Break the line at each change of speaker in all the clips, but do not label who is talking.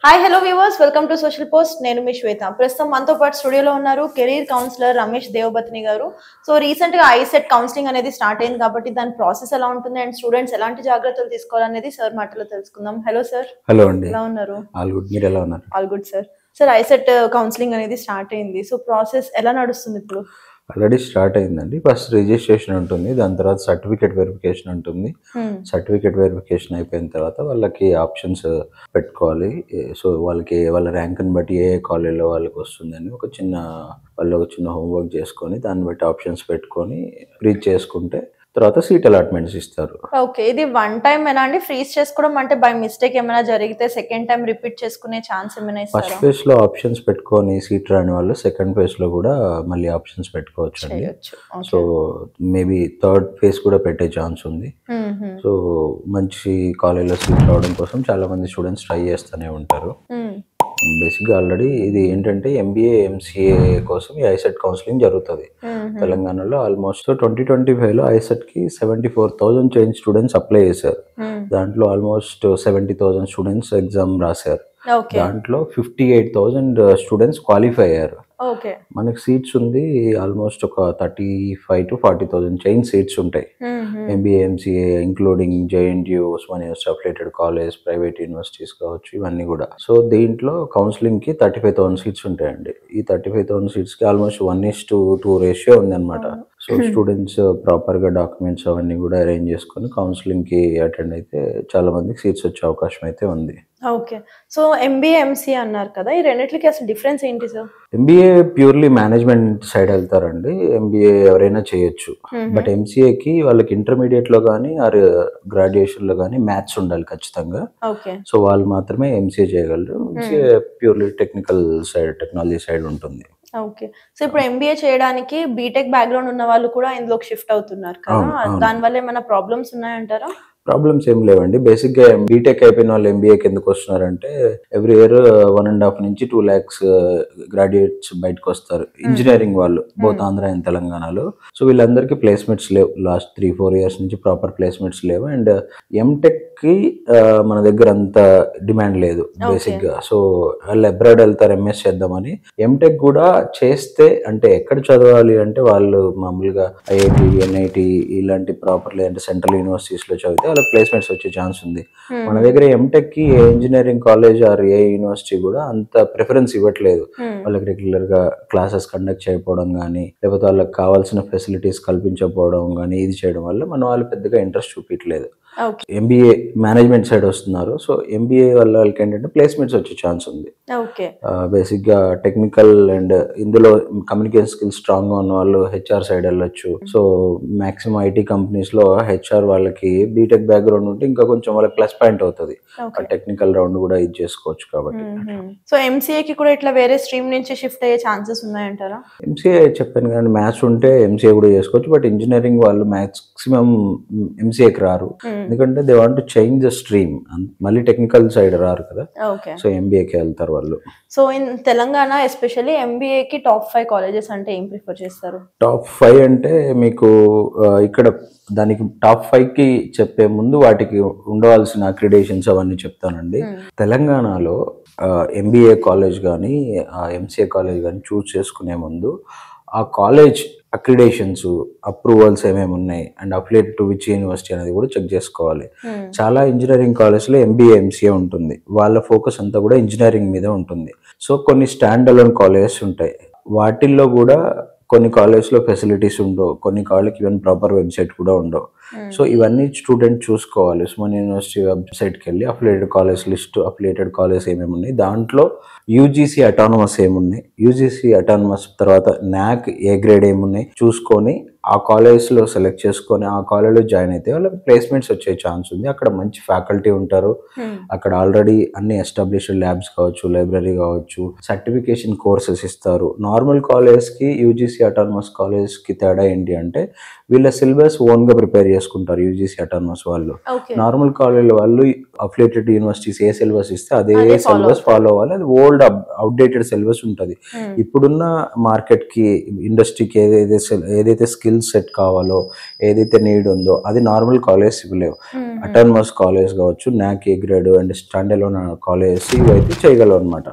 Hi hello viewers, welcome to social post. నేను మీ శ్వేత. ప్రస్తుతం మనతో పాటు స్టూడియోలో ఉన్నారు కెరీర్ కౌన్సిలర్ రమేష్ దేవబత్ని గారు. సో రీసెంట్ గా ఐసెట్ కౌన్సిలింగ్ అనేది స్టార్ట్ అయింది కాబట్టి దాని ప్రాసెస్ ఎలా ఉంటుంది అండ్ స్టూడెంట్స్ ఎలాంటి జాగ్రత్తలు తీసుకోవాలనేది సార్ మాటలో తెలుసుకుందాం. Hello sir.
హలో అండి.
ఎలా ఉన్నారు?
All good. మీరు ఎలా ఉన్నారు?
All good sir. Sir ICET counselling అనేది స్టార్ట్ అయింది. సో ప్రాసెస్ ఎలా నడుస్తుంది ఇప్పుడు?
ఆల్రెడీ స్టార్ట్ అయిందండి. ఫస్ట్ రిజిస్ట్రేషన్ ఉంటుంది, దాని తర్వాత సర్టిఫికేట్ వెరిఫికేషన్ ఉంటుంది. సర్టిఫికేట్ వెరిఫికేషన్ అయిపోయిన తర్వాత వాళ్ళకి ఆప్షన్స్ పెట్టుకోవాలి. సో వాళ్ళకి వాళ్ళ ర్యాంక్ని బట్టి ఏ కాలేజీలో వాళ్ళకి వస్తుందని ఒక చిన్న హోంవర్క్ చేసుకొని దాన్ని బట్టి ఆప్షన్స్ పెట్టుకొని రీచ్ చేసుకుంటే తర్వాత సీట్ అలాట్మెంట్స్ ఇస్తారు.
ఓకే, ఇది వన్ టైం ఎలా అండి? ఫ్రీజ్ చేసుకోవడం అంటే బై మిస్టేక్ ఏమైనా జరిగితే సెకండ్ టైం రిపీట్ చేసుకునే ఛాన్స్ ఏమైనా ఇస్తారా?
ఫస్ట్ ఫేజ్ లో ఆప్షన్స్ పెట్టుకొని సీట్ రాని వాళ్ళు సెకండ్ ఫేజ్ లో కూడా మళ్ళీ ఆప్షన్స్ పెట్టుకోవచ్చు అండి. సో మేబీ థర్డ్ ఫేజ్ కూడా పెట్టే ఛాన్స్ ఉంది. సో మంచి కాలేజ్లో సీట్ రావడం కోసం చాలా మంది స్టూడెంట్స్ ట్రై చేస్తూనే ఉంటారు. బేసిక్గా ఆల్రెడీ ఇది ఏంటంటే ఎంబీఏ ఎంసీఏ కోసం ఈ ఐసెట్ కౌన్సిలింగ్ జరుగుతుంది తెలంగాణలో. ఆల్మోస్ట్ 2025లో ఐసెట్కి 74,000 చేంజ్ స్టూడెంట్స్ అప్లై చేశారు. దాంట్లో ఆల్మోస్ట్ 70,000 స్టూడెంట్స్ ఎగ్జామ్ రాశారు. దాంట్లో 58,000 స్టూడెంట్స్ క్వాలిఫై అయ్యారు. మనకి సీట్స్ ఉంది ఆల్మోస్ట్ ఒక 35,000 to 40,000 చైన్ సీట్స్ ఉంటాయి. MBA MCA including JNTU, Osmania university affiliated college, private universities కావచ్చు, ఇవన్నీ కూడా. సో దీంట్లో కౌన్సిలింగ్ కి 35,000 సీట్స్ ఉంటాయండి. ఈ 35,000 సీట్స్ కి ఆల్మోస్ట్ 1:2 రేషియో ఉంది అనమాట. సో స్టూడెంట్స్ ప్రాపర్ గా డాక్యుమెంట్స్ అవన్నీ కూడా అరేంజ్ చేసుకుని కౌన్సిలింగ్ కి అటెండ్ అయితే చాలా మందికి సీట్స్ వచ్చే అవకాశం అయితే ఉంది.
ఓకే, సో ఎంబీఏ ఎంసీఏ అన్నారు కదా, ఈ రెండిట్లకి అసలు డిఫరెన్స్ ఏంటి sir?
MBA purely management side వెళ్తారండి. ఎంబీఏ ఎవరైనా చేయొచ్చు. బట్ ఎంసీఏకి వాళ్ళకి ఇంటర్మీడియట్ లో కానీ ఆర్ గ్రాడ్యుయేషన్ లో కానీ మ్యాథ్స్ ఉండాలి ఖచ్చితంగా. సో వాళ్ళు మాత్రమే ఎంసీఏ చేయగలరు. MCA purely technical side, technology side ఉంటుంది.
ఓకే, సో ఇప్పుడు ఎంబీఏ చేయడానికి బీటెక్ బ్యాక్గ్రౌండ్ ఉన్న వాళ్ళు కూడా ఇందులోకి షిఫ్ట్ అవుతున్నారు కదా, దానివల్ల ఏమైనా ప్రాబ్లమ్స్ ఉన్నాయంటారా?
ప్రాబ్లమ్స్ ఏం లేవండి. బేసిక్ గా బీటెక్ అయిపోయిన వాళ్ళు ఎంబీఏకి ఎందుకు వస్తున్నారంటే ఎవ్రీ ఇయర్ 1.5 నుంచి 2 lakhs గ్రాడ్యుయేట్స్ బయటకు వస్తారు, ఇంజనీరింగ్ వాళ్ళు, బోత్ ఆంధ్ర అండ్ తెలంగాణలో. సో వీళ్ళందరికీ ప్లేస్మెంట్స్ లేవు. లాస్ట్ 3-4 years నుంచి ప్రాపర్ ప్లేస్మెంట్స్ లేవు. అండ్ ఎంటెక్ కి మన దగ్గర అంత డిమాండ్ లేదు బేసిక్ గా. సో వాళ్ళు అబ్రాడ్ వెళ్తారు ఎంఎస్ చేద్దామని. ఎంటెక్ కూడా చేస్తే అంటే ఎక్కడ చదవాలి అంటే వాళ్ళు మామూలుగా ఐఐటి, ఎన్ఐటి ఇలాంటి ప్రాపర్లీ అంటే సెంట్రల్ యూనివర్సిటీస్ లో చదివితే వాళ్ళకి ప్లేస్మెంట్స్ వచ్చే ఛాన్స్ ఉంది. మన దగ్గర ఎంటెక్ కి any engineering college or any university కూడా అంత ప్రిఫరెన్స్ ఇవ్వట్లేదు. వాళ్ళకి రెగ్యులర్ గా క్లాసెస్ కండక్ట్ చేయకపోవడం కానీ, లేకపోతే వాళ్ళకి కావాల్సిన ఫెసిలిటీస్ కల్పించకపోవడం కానీ, ఇది చేయడం వల్ల మన వాళ్ళు పెద్దగా ఇంట్రెస్ట్ చూపించలేదు. ఎంబీఏ మేనేజ్మెంట్ సైడ్ వస్తున్నారు. సో ఎంబీఏ వల్ల వాళ్ళకి ఏంటంటే ప్లేస్మెంట్స్ వచ్చే ఛాన్స్ ఉంది. బేసిక్ గా టెక్నికల్ అండ్ ఇందులో కమ్యూనికేషన్ స్కిల్స్ స్ట్రాంగ్ గా ఉన్న వాళ్ళు హెచ్ఆర్ సైడ్ వెళ్ళొచ్చు. సో మాక్సిమం ఐటీ కంపెనీస్ లో హెచ్ఆర్ వాళ్ళకి బీటెక్ బ్యాక్గ్రౌండ్ ఉంటే ఇంకా కొంచెం వాళ్ళకి ప్లస్ పాయింట్ అవుతుంది. టెక్నికల్ రౌండ్ కూడా ఇది చేసుకోవచ్చు కాబట్టి.
సో ఎంసీఏ కి కూడా ఇట్లా వేరే స్ట్రీమ్ నుంచి షిఫ్ట్ అయ్యే ఛాన్సెస్ ఉన్నాయంటారా?
ఎంసీఏ చెప్పాను కానీ మ్యాథ్స్ ఉంటే ఎంసీఏ కూడా చేసుకోవచ్చు. బట్ ఇంజనీరింగ్ వాళ్ళు మాక్సిమం ఎంసీఏకి రారు, ఎందుకంటే they want to change the stream. మళ్ళీ టెక్నికల్ సైడ్ రారు కదా. సో ఎంబీఏకి వెళ్తారు వాళ్ళు.
So in Telangana especially MBA కి టాప్ 5 కాలేజెస్ అంటే ఏం ప్రిఫర్ చేస్తారు?
టాప్ 5 అంటే మీకు ఇక్కడ దానికి టాప్ 5 కి చెప్పే ముందు వాటికి ఉండవలసిన అక్రిడేషన్స్ అవన్నీ చెప్తానండి. తెలంగాణలో ఎంబీఏ కాలేజ్ కానీ ఎంసీఏ కాలేజ్ కానీ చూస్ చేసుకునే ముందు ఆ కాలేజ్ అక్రిడేషన్స్, అప్రూవల్స్ ఏమేమి ఉన్నాయి and affiliated to which university అనేది కూడా చెక్ చేసుకోవాలి. చాలా ఇంజనీరింగ్ కాలేజ్లో ఎంబీఏ ఎంసీఏ ఉంటుంది, వాళ్ళ ఫోకస్ అంతా కూడా ఇంజనీరింగ్ మీద ఉంటుంది. సో కొన్ని స్టాండ్ అలోన్ కాలేజెస్ ఉంటాయి, వాటిల్లో కూడా కొన్ని కాలేజ్లో ఫెసిలిటీస్ ఉండవు, కొన్ని కాలేజ్కి ఈవెన్ ప్రాపర్ వెబ్సైట్ కూడా ఉండవు. సో ఇవన్నీ స్టూడెంట్ చూసుకోవాలి. ఉస్మానియా యూనివర్సిటీ వెబ్సైట్కి వెళ్ళి affiliated college list, affiliated college ఏమేమి ఉన్నాయి, దాంట్లో యూజీసీ అటానమస్ ఏమున్నాయి, యూజీసీ అటానమస్ తర్వాత నాక్ ఏ గ్రేడ్ ఏమున్నాయి చూసుకొని ఆ కాలేజ్లో సెలెక్ట్ చేసుకొని ఆ కాలేజ్లో జాయిన్ అయితే వాళ్ళకి ప్లేస్మెంట్స్ వచ్చే ఛాన్స్ ఉంది. అక్కడ మంచి ఫ్యాకల్టీ ఉంటారు, అక్కడ ఆల్రెడీ అన్ని ఎస్టాబ్లిష్డ్ ల్యాబ్స్ కావచ్చు, లైబ్రరీ కావచ్చు, సర్టిఫికేషన్ కోర్సెస్ ఇస్తారు. నార్మల్ కాలేజ్కి యూజీసీ అటానమస్ కాలేజ్కి తేడా ఏంటి అంటే వీళ్ళ సిలబస్ ఓన్ గా ప్రిపేర్ చేసుకుంటారు యూజీసీ అటానమస్ వాళ్ళు. నార్మల్ కాలేజ్ వాళ్ళు అఫిలియేటెడ్ యూనివర్సిటీస్ ఏ సిలబస్ ఇస్తే అదే సిలబస్ ఫాలో అవ్వాలి. అది ఓల్డ్ అవుట్డేటెడ్ సిలబస్ ఉంటుంది. ఇప్పుడున్న మార్కెట్ కి ఇండస్ట్రీకి ఏదైతే స్కిల్ సెట్ కావాలో ఏదైతే నీడ్ ఉందో అది నార్మల్ కాలేజ్ ఇవ్వలేవు. అటానమస్ కాలేజ్ కావచ్చు, నాక్ A grade and stand alone colleges ఇవైతే చేయగలవు అనమాట.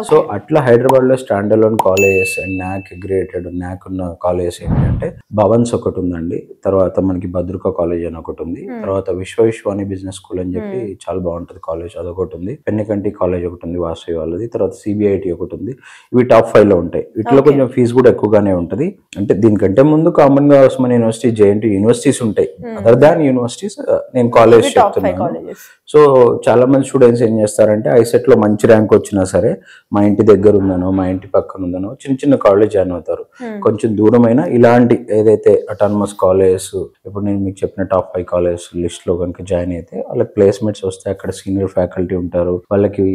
సో అట్లా హైదరాబాద్ లో స్టాండ్ అలోన్ కాలేజెస్ అండ్ నాక్ గ్రేటెడ్ నాక్ ఉన్న కాలేజెస్ ఏంటంటే భవన్స్ ఒకటి ఉందండి, తర్వాత మనకి భద్రకా కాలేజ్ అని ఒకటి ఉంది, తర్వాత విశ్వవిశ్వాని బిజినెస్ స్కూల్ అని చెప్పి చాలా బాగుంటది కాలేజ్ అదొకటి ఉంది, పెన్నకంటి కాలేజ్ ఒకటి ఉంది వాసవి వాళ్ళది, తర్వాత సిబిఐటి ఒకటి ఉంది. ఇవి టాప్ 5 లో ఉంటాయి. వీటిలో కొంచెం ఫీజు కూడా ఎక్కువగానే ఉంటది. అంటే దీనికంటే ముందు కామన్ గా ఉస్మానియా యూనివర్సిటీ, జేఎన్టీ యూనివర్సిటీస్ ఉంటాయి. అదర్ దాన్ యూనివర్సిటీస్ నేను కాలేజ్ చెప్తున్నాను. సో చాలా మంది స్టూడెంట్స్ ఏం చేస్తారంటే ఐసెట్ లో మంచి ర్యాంక్ వచ్చినా సరే మా ఇంటి దగ్గర ఉందనో మా ఇంటి పక్కన ఉందనో చిన్న చిన్న కాలేజ్ జాయిన్ అవుతారు. కొంచెం దూరమైన ఇలాంటి ఏదైతే అటానమస్ కాలేజెస్ ఇప్పుడు నేను మీకు చెప్పిన టాప్ 5 కాలేజెస్ లిస్ట్ లో కనుక జాయిన్ అయితే వాళ్ళకి ప్లేస్మెంట్స్ వస్తాయి. అక్కడ సీనియర్ ఫ్యాకల్టీ ఉంటారు. వాళ్ళకి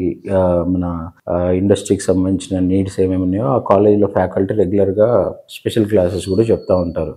మన ఇండస్ట్రీకి సంబంధించిన నీడ్స్ ఏమేమి ఉన్నాయో ఆ కాలేజ్ లో ఫ్యాకల్టీ రెగ్యులర్ గా స్పెషల్ క్లాసెస్ కూడా చెప్తా ఉంటారు.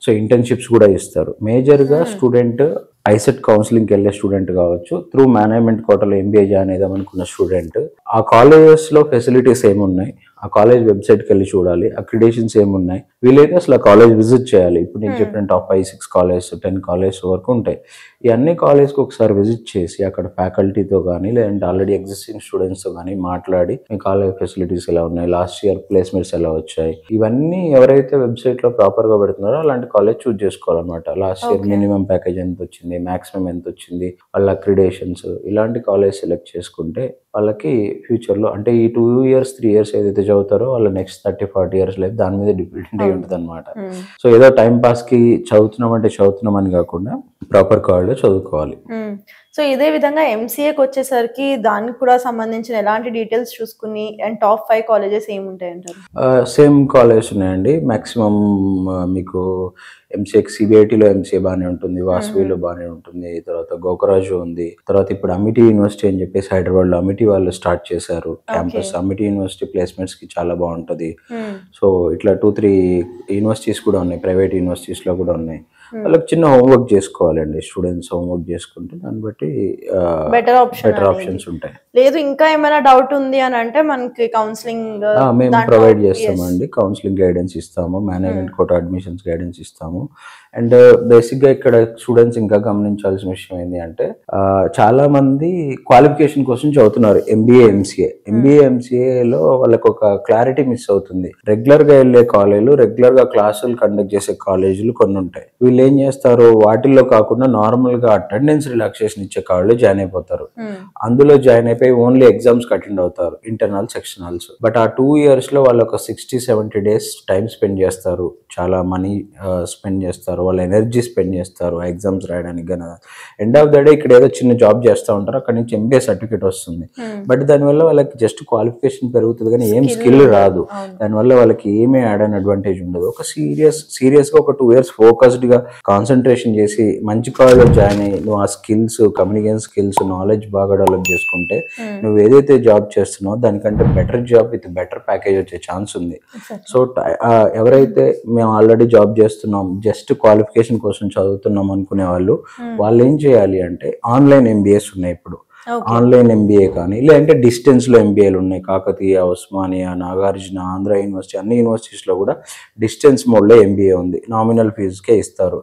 సో ఇంటర్న్షిప్స్ కూడా ఇస్తారు. మేజర్ గా స్టూడెంట్ ఐసెట్ కౌన్సిలింగ్కి వెళ్ళే స్టూడెంట్ కావచ్చు, త్రూ మేనేజ్మెంట్ కోటాలో ఎంబీఏ జాయిన్ అయిదాం అనుకున్న స్టూడెంట్ ఆ కాలేజెస్ లో ఫెసిలిటీస్ ఏమున్నాయి, ఆ కాలేజ్ వెబ్సైట్కి వెళ్ళి చూడాలి, అక్రిడేషన్స్ ఏమున్నాయి, వీలైతే అసలు ఆ కాలేజ్ విజిట్ చేయాలి. ఇప్పుడు నేను చెప్పిన టాప్ 5, 6 కాలేజ్ 10 కాలేజ్ వరకు ఉంటాయి. ఈ అన్ని కాలేజ్కి ఒకసారి విజిట్ చేసి అక్కడ ఫ్యాకల్టీతో కానీ లేదంటే ఆల్రెడీ ఎగ్జిస్టింగ్ స్టూడెంట్స్తో కానీ మాట్లాడి మీ కాలేజ్ ఫెసిలిటీస్ ఎలా ఉన్నాయి, లాస్ట్ ఇయర్ ప్లేస్మెంట్స్ ఎలా వచ్చాయి, ఇవన్నీ ఎవరైతే వెబ్సైట్లో ప్రాపర్గా పెడుతున్నారో అలాంటి కాలేజ్ చూస్ చేసుకోవాలన్నమాట. లాస్ట్ ఇయర్ మినిమం ప్యాకేజ్ ఎంత వచ్చింది, మాక్సిమం ఎంత వచ్చింది, వాళ్ళ అక్రిడేషన్స్, ఇలాంటి కాలేజ్ సెలెక్ట్ చేసుకుంటే వాళ్ళకి ఫ్యూచర్లో అంటే ఈ 2 years 3 years ఏదైతే చదువుతారో వాళ్ళ నెక్స్ట్ 30-40 years లైఫ్ దాని మీద డిపెండ్ అయి ఉంటుంది అనమాట. సో ఏదో టైం పాస్ కి చదువుతున్నామని కాకుండా ప్రాపర్ కాలేజ్లో చదువుకోవాలి.
సో ఇదే విధంగా ఎంసీఏకి వచ్చేసరికి దానికి కూడా సంబంధించిన ఎలాంటి డీటెయిల్స్ చూసుకుని అండ్ టాప్ 5 కాలేజెస్ ఏముంటాయి అంటారు?
సేమ్ కాలేజెస్ ఉన్నాయండి. మాక్సిమం మీకు ఎంసీఏకి సిబిఐటీలో ఎంసీఏ బాగానే ఉంటుంది, వాసవిలో బాగానే ఉంటుంది, తర్వాత గోకరాజు ఉంది, తర్వాత ఇప్పుడు అమిటీ యూనివర్సిటీ అని చెప్పేసి హైదరాబాద్ లో అమిటీ వాళ్ళు స్టార్ట్ చేశారు క్యాంపస్. అమిటీ యూనివర్సిటీ ప్లేస్మెంట్స్ కి చాలా బాగుంటది. సో ఇట్లా 2-3 యూనివర్సిటీస్ కూడా ఉన్నాయి, ప్రైవేట్ యూనివర్సిటీస్ లో కూడా ఉన్నాయి. వాళ్ళకి చిన్న హోంవర్క్ చేసుకోవాలండి. స్టూడెంట్స్ హోంవర్క్ చేసుకుంటే దాన్ని బట్టి బెటర్ ఆప్షన్స్ ఉంటాయి.
లేదు ఇంకా ఏమైనా డౌట్ ఉంది అని అంటే మనకి కౌన్సిలింగ్
మేము ప్రొవైడ్ చేస్తామండి. కౌన్సిలింగ్ గైడెన్స్ ఇస్తాము, మేనేజ్మెంట్ కోటా అడ్మిషన్స్ గైడెన్స్ ఇస్తాము. అండ్ బేసిక్ గా ఇక్కడ స్టూడెంట్స్ ఇంకా గమనించాల్సిన విషయం ఏంటి అంటే చాలా మంది క్వాలిఫికేషన్ కోసం చదువుతున్నారు ఎంబీఏ ఎంసీఏలో వాళ్ళకి ఒక క్లారిటీ మిస్ అవుతుంది. రెగ్యులర్ గా వెళ్ళే కాలేజీలు, రెగ్యులర్ గా క్లాసులు కండక్ట్ చేసే కాలేజీలు కొన్ని ఉంటాయి. వీళ్ళు ఏం చేస్తారు, వాటిల్లో కాకుండా నార్మల్ గా అటెండెన్స్ రిలాక్సేషన్ ఇచ్చే కాలేజ్ జాయిన్ అయిపోతారు. అందులో జాయిన్ అయిపోయి ఓన్లీ ఎగ్జామ్స్ కి అటెండ్ అవుతారు, ఇంటర్నల్ సెక్షనల్స్. బట్ ఆ 2 years లో వాళ్ళు ఒక 60-70 days టైం స్పెండ్ చేస్తారు, చాలా మనీ స్పెండ్ చేస్తారు, వాళ్ళ ఎనర్జీ స్పెండ్ చేస్తారు ఎగ్జామ్స్ రాయడానికి. ఎండ్ ఆఫ్ ద డే ఇక్కడ ఏదో చిన్న జాబ్ చేస్తూ ఉంటారు, అక్కడ నుంచి ఎంబీఏ సర్టిఫికేట్ వస్తుంది. బట్ దానివల్ల వాళ్ళకి జస్ట్ క్వాలిఫికేషన్ పెరుగుతుంది కానీ ఏం స్కిల్ రాదు. దానివల్ల వాళ్ళకి ఏమీ యాడ్ అయిన అడ్వాంటేజ్ ఉండదు. ఒక సీరియస్ గా ఒక 2 years ఫోకస్డ్ గా కాన్సన్ట్రేషన్ చేసి మంచి కాలేజ్ జాయిన్ అయ్యి నువ్వు ఆ స్కిల్స్, కమ్యూనికేషన్ స్కిల్స్, నాలెడ్జ్ బాగా డెవలప్ చేసుకుంటే నువ్వు ఏదైతే జాబ్ చేస్తున్నావో దానికంటే better job with better package వచ్చే ఛాన్స్ ఉంది. సో ఎవరైతే మేము ఆల్రెడీ జాబ్ చేస్తున్నాం, జస్ట్ క్వాలిఫికేషన్ కోసం చదువుతున్నాం అనుకునే వాళ్ళు ఏం చేయాలి అంటే ఆన్లైన్ ఎంబీఏస్ ఉన్నాయి ఇప్పుడు. ఆన్లైన్ ఎంబీఏ కానీ లేదంటే డిస్టెన్స్ లో ఎంబీఏలు ఉన్నాయి. కాకతీయ, ఉస్మానియా, నాగార్జున, ఆంధ్ర యూనివర్సిటీ, అన్ని యూనివర్సిటీస్ లో కూడా డిస్టెన్స్ మోడ్ లో ఎంబీఏ ఉంది, నామినల్ ఫీజుకే ఇస్తారు.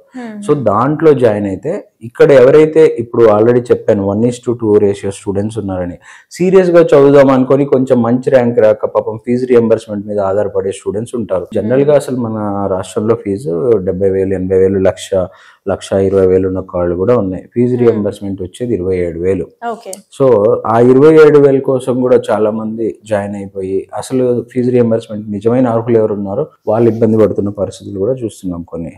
సో దాంట్లో జాయిన్ అయితే ఇక్కడ ఎవరైతే ఇప్పుడు ఆల్రెడీ చెప్పాను 1:2 రేషియో స్టూడెంట్స్ ఉన్నారని సీరియస్ గా చదువుదాం అనుకొని కొంచెం మంచి ర్యాంక్ రాక పాపం ఫీజు రియంబర్స్మెంట్ మీద ఆధారపడే స్టూడెంట్స్ ఉంటారు. జనరల్ గా అసలు మన రాష్ట్రంలో ఫీజు 70,000, 80,000, 1,20,000 ఉన్న కాళ్ళు కూడా ఉన్నాయి. ఫీజు రియంబర్స్మెంట్ వచ్చేది 27,000. సో ఆ 27,000 కోసం కూడా చాలా మంది జాయిన్ అయిపోయి అసలు ఫీజు రియంబర్స్మెంట్ నిజమైన అర్హులు ఎవరు ఉన్నారో వాళ్ళు ఇబ్బంది పడుతున్న పరిస్థితులు కూడా చూస్తున్నాం కొన్ని.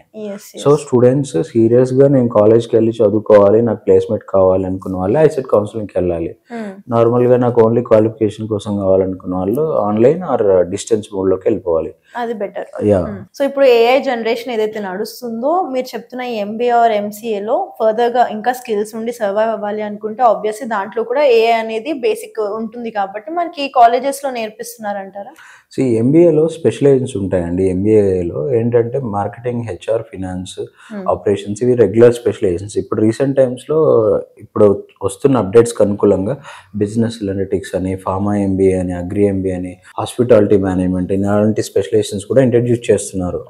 సో స్టూడెంట్స్ సీరియస్ గా నేను కాలేజ్కి వెళ్ళి చదువుకోవాలి, నాకు ప్లేస్మెంట్ కావాలి అనుకున్న వాళ్ళు ఐసెట్ కౌన్సిలింగ్కి వెళ్ళాలి. నార్మల్ గా నాకు ఓన్లీ క్వాలిఫికేషన్ కోసం కావాలనుకున్న వాళ్ళు ఆన్లైన్ ఆర్ డిస్టెన్స్ మోడ్ లోకి వెళ్ళిపోవాలి.
అది బెటర్. సో ఇప్పుడు ఏఐ జనరేషన్ ఏదైతే నడుస్తుందో మీరు చెప్తున్న ఎంబీఏ ఆర్ ఎంసీఏలో ఫర్దర్ గా ఇంకా స్కిల్స్ ఉండి సర్వైవ్ అవ్వాలి అనుకుంటే ఆబ్వియస్లీ దాంట్లో కూడా ఏఐ అనేది బేసిక్ ఉంటుంది కాబట్టి మనకి కాలేజెస్ లో నేర్పిస్తున్నారంటారా?
సో ఎంబీఏలో స్పెషలైజేషన్స్ ఉంటాయండి. ఎంబీఏలో ఏంటంటే మార్కెటింగ్, హెచ్ఆర్, ఫినాన్స్, ఆపరేషన్స్ ఇవి రెగ్యులర్ స్పెషలైజేషన్స్. ఇప్పుడు రీసెంట్ టైమ్స్లో ఇప్పుడు వస్తున్న అప్డేట్స్కి అనుకూలంగా బిజినెస్ అనలిటిక్స్ అని, ఫార్మా ఎంబీఏ అని, అగ్రి ఎంబీఏ అని, హాస్పిటాలిటీ మేనేజ్మెంట్ ఇలాంటి స్పెషలైజేషన్స్ కూడా ఇంట్రడ్యూస్ చేస్తున్నారు.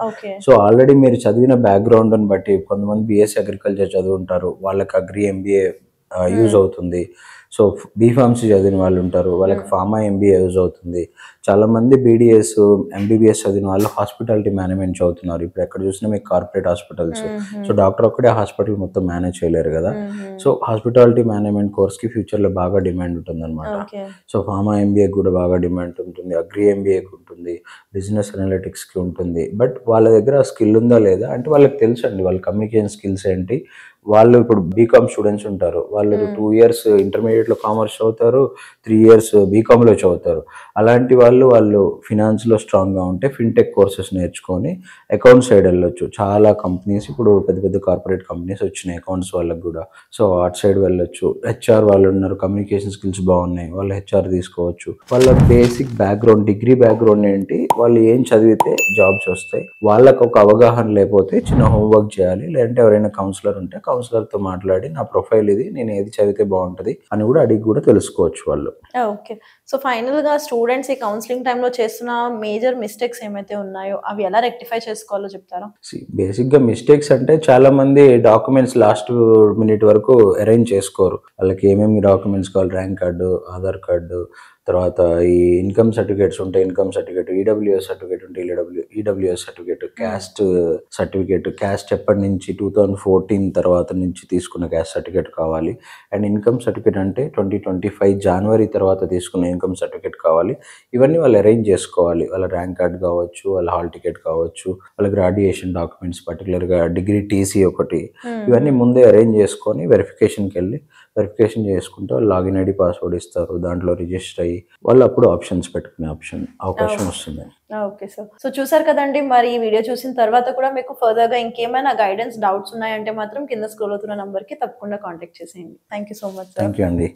సో ఆల్రెడీ మీరు చదివిన బ్యాక్గ్రౌండ్ని బట్టి కొంతమంది బీఎస్సీ అగ్రికల్చర్ చదువుంటారు, వాళ్ళకి అగ్రి ఎంబీఏ యూజ్ అవుతుంది. సో బీఫార్మసీ చదివిన వాళ్ళు ఉంటారు, వాళ్ళకి ఫార్మా ఎంబీఏ యూజ్ అవుతుంది. చాలామంది బీడీఎస్, ఎంబీబీఎస్ చదివిన వాళ్ళు హాస్పిటాలిటీ మేనేజ్మెంట్ చదువుతున్నారు. ఇప్పుడు ఎక్కడ చూసినా మీకు కార్పొరేట్ హాస్పిటల్స్. సో డాక్టర్ ఒక్కడే హాస్పిటల్ మొత్తం మేనేజ్ చేయలేరు కదా. సో హాస్పిటాలిటీ మేనేజ్మెంట్ కోర్స్కి ఫ్యూచర్లో బాగా డిమాండ్ ఉంటుంది అనమాట. సో ఫార్మా ఎంబీఏ కూడా బాగా డిమాండ్ ఉంటుంది, అగ్రి ఎంబీఏకి ఉంటుంది, బిజినెస్ అనలిటిక్స్కి ఉంటుంది. బట్ వాళ్ళ దగ్గర స్కిల్ ఉందా లేదా అంటే వాళ్ళకి తెలుసు అండి, వాళ్ళ కమ్యూనికేషన్ స్కిల్స్ ఏంటి. వాళ్ళు ఇప్పుడు బీకామ్ స్టూడెంట్స్ ఉంటారు, వాళ్ళు 2 years ఇంటర్మీడియట్లో కామర్స్ చదువుతారు, 3 years బీకామ్లో చదువుతారు. అలాంటి వాళ్ళు ఫినాన్స్లో స్ట్రాంగ్గా ఉంటే ఫిన్టెక్ కోర్సెస్ నేర్చుకొని అకౌంట్ సైడ్ వెళ్ళొచ్చు. చాలా కంపెనీస్ ఇప్పుడు పెద్ద పెద్ద కార్పొరేట్ కంపెనీస్ వచ్చినాయి అకౌంట్స్ వాళ్ళకి కూడా. సో అటు సైడ్ వెళ్ళొచ్చు. హెచ్ఆర్ వాళ్ళు ఉన్నారు, కమ్యూనికేషన్ స్కిల్స్ బాగున్నాయి, వాళ్ళు హెచ్ఆర్ తీసుకోవచ్చు. వాళ్ళ బేసిక్ బ్యాక్గ్రౌండ్, డిగ్రీ బ్యాక్గ్రౌండ్ ఏంటి, వాళ్ళు ఏం చదివితే జాబ్స్ వస్తాయి, వాళ్ళకు ఒక అవగాహన లేకపోతే చిన్న హోంవర్క్ చేయాలి. లేదంటే ఎవరైనా కౌన్సిలర్ ఉంటే కౌన్సిలర్తో మాట్లాడి నా ప్రొఫైల్ ఇది, నేను ఏది చదివితే బాగుంటుంది అని కూడా అడిగి కూడా తెలుసుకోవచ్చు వాళ్ళు.
ఓకే. సో ఫైనల్ గా స్టూడెంట్స్ ఈ కౌన్సిలింగ్ టైంలో చేస్తున్న మేజర్ మిస్టేక్స్ ఏమైతే ఉన్నాయో అవి ఎలా రెక్టిఫై చేసుకోవాలో చెప్తారా?
బేసిక్ గా మిస్టేక్స్ అంటే చాలా మంది డాక్యుమెంట్స్ లాస్ట్ మినిట్ వరకు అరేంజ్ చేసుకోరు. వాళ్ళకి ఏమేమి డాక్యుమెంట్స్ కావాలి, ర్యాంక్ కార్డు, ఆధార్ కార్డు, తర్వాత ఈ ఇన్కమ్ సర్టిఫికేట్స్ ఉంటాయి, ఇన్కమ్ సర్టిఫికేట్, ఈడబ్ల్యూఎస్ సర్టిఫికేట్ ఉంటే EWS certificate, caste certificate, caste ఎప్పటి నుంచి 2014 తర్వాత నుంచి తీసుకున్న క్యాస్ట్ సర్టిఫికేట్ కావాలి. అండ్ ఇన్కమ్ సర్టిఫికేట్ అంటే 2025 జనవరి తర్వాత తీసుకున్న ఇన్కమ్ సర్టిఫికేట్ కావాలి. ఇవన్నీ వాళ్ళు అరేంజ్ చేసుకోవాలి. వాళ్ళ ర్యాంక్ కార్డ్ కావచ్చు, వాళ్ళ హాల్ టికెట్ కావచ్చు, వాళ్ళ గ్రాడ్యుయేషన్ డాక్యుమెంట్స్, పర్టికులర్గా డిగ్రీ టీసీ ఒకటి, ఇవన్నీ ముందే అరేంజ్ చేసుకొని వెరిఫికేషన్కి వెళ్ళి వెరిఫికేషన్ చేసుకుంటే వాళ్ళు లాగిన్ ఐడి, పాస్వర్డ్ ఇస్తారు, దాంట్లో రిజిస్టర్ అయ్యి వాళ్ళు అప్పుడు ఆప్షన్స్ పెట్టుకునే అవకాశం వస్తుంది.
Okay sir. సో చూసారు కదండి, మరి ఈ వీడియో చూసిన తర్వాత కూడా మీకు ఫర్దర్ గా ఇంకేమైనా గైడెన్స్, డౌట్స్ ఉన్నాయంటే మాత్రం కింద స్క్రోల్ అవుతున్న నంబర్ కి తప్పకుండా కాంటాక్ట్ చేసేయండి. Thank you so much sir.
Thank you అండి.